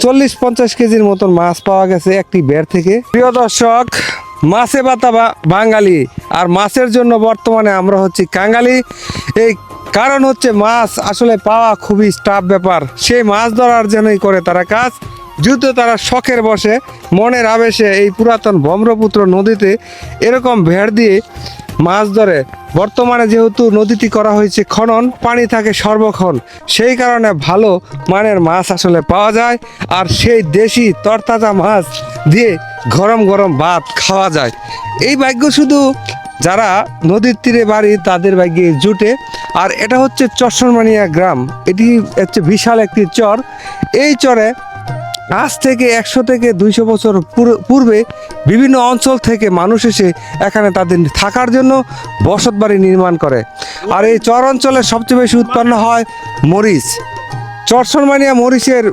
40-50 কেজির মতন মাছ পাওয়া গেছে একটি বের থেকে। প্রিয় দর্শক, মাছে ভাতা বাঙালি, আর মাছের জন্য বর্তমানে আমরা হচ্ছি কাঙালি। এই কারণ হচ্ছে মাছ আসলে পাওয়া খুবই টাফ ব্যাপার। সেই মাছ ধরার জন্যই করে তারা কাজ। যুদ্ধ তারা শখের বসে মনের আবেশে এই পুরাতন ব্রহ্মপুত্র নদীতে এরকম ভেড় দিয়ে মাছ ধরে। বর্তমানে যেহেতু নদীটি করা হয়েছে খনন, পানি থাকে সর্বক্ষণ, সেই কারণে ভালো মানের মাছ আসলে পাওয়া যায়। আর সেই দেশি তরতাজা মাছ দিয়ে গরম গরম ভাত খাওয়া যায়। এই ভাগ্য শুধু যারা নদীর তীরে বাড়ি তাদের ভাগ্যে জুটে। আর এটা হচ্ছে চরসনমানিয়া গ্রাম, এটি হচ্ছে বিশাল একটি চর। এই চরে আজ থেকে 100 থেকে 200 বছর পূর্বে বিভিন্ন অঞ্চল থেকে মানুষ এসে এখানে তাদের থাকার জন্য বসত বাড়ি নির্মাণ করে। আর এই চর অঞ্চলে সবচেয়ে বেশি উৎপন্ন হয় মরিচ। চরসনমানিয়া মরিচের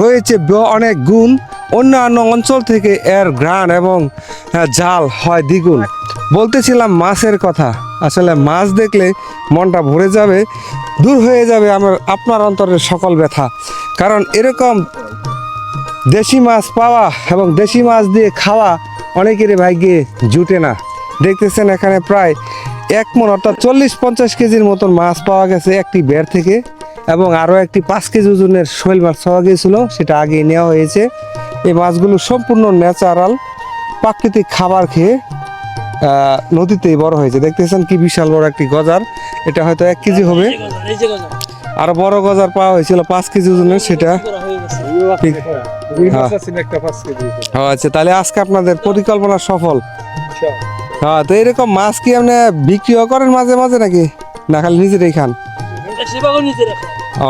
রয়েছে অনেক গুণ, অন্যান্য অঞ্চল থেকে এর ঘ্রাণ এবং জাল হয় দ্বিগুণ। বলতেছিলাম মাছের কথা, আসলে মাছ দেখলে মনটা ভরে যাবে, দূর হয়ে যাবে আপনার অন্তরের সকল ব্যথা। কারণ এরকম দেশি মাছ পাওয়া এবং দেশি মাছ দিয়ে খাওয়া অনেকেরই ভাগ্যে জুটে না। দেখতেছেন এখানে প্রায় 1 মণ অর্থাৎ 40-50 কেজির মতন মাছ পাওয়া গেছে একটি বের থেকে, এবং আরও একটি 5 কেজি ওজনের শৈল মাছ পাওয়া গিয়েছিল, সেটা আগেই নেওয়া হয়েছে। এই মাছগুলো সম্পূর্ণ ন্যাচারাল প্রাকৃতিক খাবার খেয়ে নদীতেই বড় হয়েছে। দেখতেছেন কি বিশাল বড় একটি গজার, এটা হয়তো 1 কেজি হবে। আরো বড় গজার পাওয়া হয়েছিল 5 কেজি ওজনের, সেটা আচ্ছা। তাহলে আজকে আপনাদের পরিকল্পনা সফল। হ্যাঁ, তো এরকম মাছ কি আপনি বিক্রিও করেন মাঝে মাঝে নাকি, না খালি নিজেরাই খান?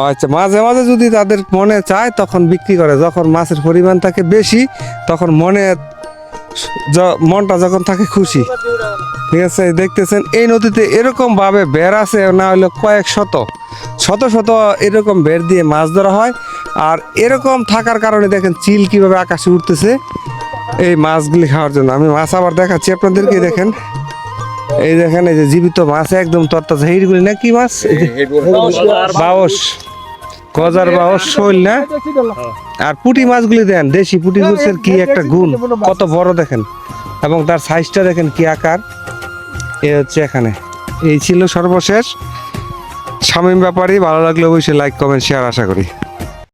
আচ্ছা, মাঝে মাঝে যদি তাদের মনে চায় তখন বিক্রি করে। যখন মাছের পরিমাণ থাকে বেশি তখন মনটা যখন থাকে খুশি। ঠিক আছে, দেখতেছেন এই নদীতে এরকম ভাবে বের আছে, না হলে কয়েক শত এরকম বের দিয়ে মাছ ধরা হয়। আর এরকম থাকার কারণে দেখেন চিল কিভাবে আকাশে উঠতেছে এই মাছগুলি খাওয়ার জন্য। আমি মাছ আবার দেখাচ্ছি আপনাদেরকে, দেখেন এই দেখেন, এই যে জীবিত মাছ একদম তরতাজা। এইগুলি না কি মাছ? বাউস, গজার বাউস, শৈল না? আর পুঁটি মাছগুলি দেন, দেশি পুঁটি মাছের কি একটা গুণ, কত বড় দেখেন, এবং তার সাইজটা দেখেন কি আকার। এ হচ্ছে এখানে। এই ছিল সর্বশেষ। শামীম ব্যাপারী। ভালো লাগলে অবশ্যই লাইক, কমেন্ট, শেয়ার আশা করি।